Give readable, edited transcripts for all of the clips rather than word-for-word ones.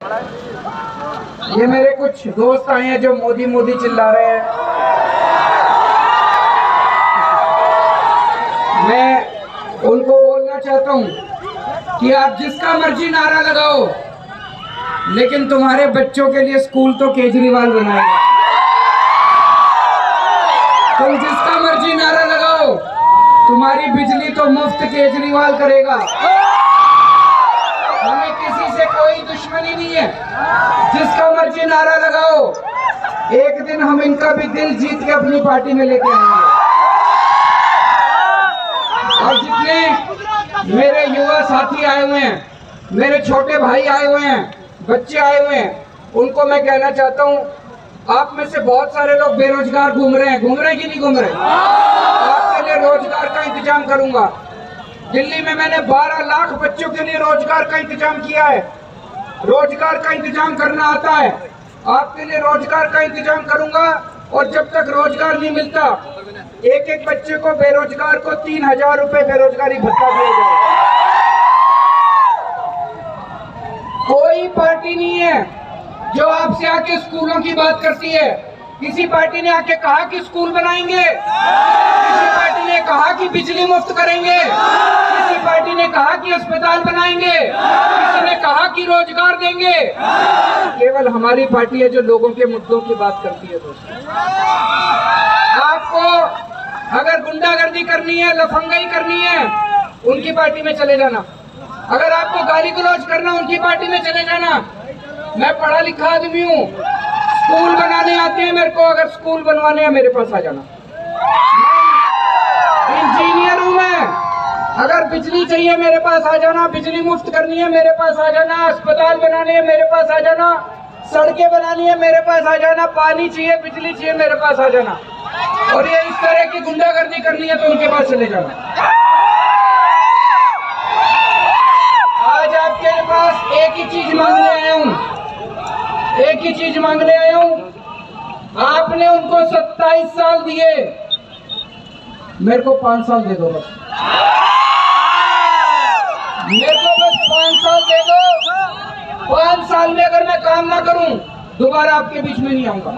ये मेरे कुछ दोस्त आए हैं जो मोदी मोदी चिल्ला रहे हैं। मैं उनको बोलना चाहता हूं कि आप जिसका मर्जी नारा लगाओ, लेकिन तुम्हारे बच्चों के लिए स्कूल तो केजरीवाल बनाएगा। तुम जिसका मर्जी नारा लगाओ, तुम्हारी बिजली तो मुफ्त केजरीवाल करेगा। हमें किसी से कोई दुश्मनी नहीं है, जिसका मर्जी नारा लगाओ, एक दिन हम इनका भी दिल जीत के अपनी पार्टी में लेके आएंगे। और जितने मेरे युवा साथी आए हुए हैं, मेरे छोटे भाई आए हुए हैं, बच्चे आए हुए हैं, उनको मैं कहना चाहता हूँ, आप में से बहुत सारे लोग बेरोजगार घूम रहे हैं कि नहीं घूम रहे? आपके लिए रोजगार का इंतजाम करूंगा। दिल्ली में मैंने 12 लाख बच्चों के लिए रोजगार का इंतजाम किया है। रोजगार का इंतजाम करना आता है, आपके लिए रोजगार का इंतजाम करूंगा। और जब तक रोजगार नहीं मिलता, एक एक बच्चे को, बेरोजगार को 3000 रुपए बेरोजगारी भत्ता दिया जाए। कोई पार्टी नहीं है जो आपसे आके स्कूलों की बात करती है। किसी पार्टी ने आके कहा कि स्कूल बनाएंगे, किसी पार्टी ने कहा कि बिजली मुफ्त करेंगे, किसी पार्टी ने कहा कि अस्पताल बनाएंगे, किसी ने कहा कि रोजगार देंगे। केवल हमारी पार्टी है जो लोगों के मुद्दों की बात करती है। दोस्तों, आपको अगर गुंडागर्दी करनी है, लफंगाई करनी है, उनकी पार्टी में चले जाना। अगर आपको गाली गलौज करना, उनकी पार्टी में चले जाना। मैं पढ़ा लिखा आदमी हूँ, स्कूल बनाने आते हैं मेरे को, अगर स्कूल बनवाने हैं मेरे पास आ जाना। इंजीनियर हूँ मैं, अगर बिजली चाहिए मेरे पास आ जाना, बिजली मुफ्त करनी है मेरे पास आ जाना, अस्पताल बनाने हैं मेरे पास आ जाना, सड़कें बनानी है मेरे पास आ जाना, पानी चाहिए, बिजली चाहिए मेरे पास आ जाना। और ये इस तरह की गुंडागर्दी करनी है तो उनके पास चले जाना। आज आपके पास एक ही चीज मांगने आया हूँ, एक ही चीज मांगने आया हूं। आपने उनको 27 साल दिए, मेरे को 5 साल दे दो बस। मेरे को बस 5 साल दे दो। 5 साल में अगर मैं काम ना करूं, दोबारा आपके बीच में नहीं आऊंगा।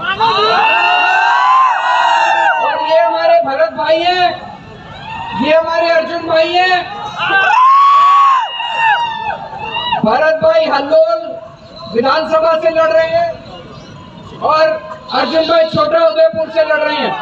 और ये हमारे भरत भाई हैं, ये हमारे अर्जुन भाई हैं। भरत भाई हल्लोल विधानसभा से लड़ रहे हैं और अर्जुन भाई छोटा उदयपुर से लड़ रहे हैं।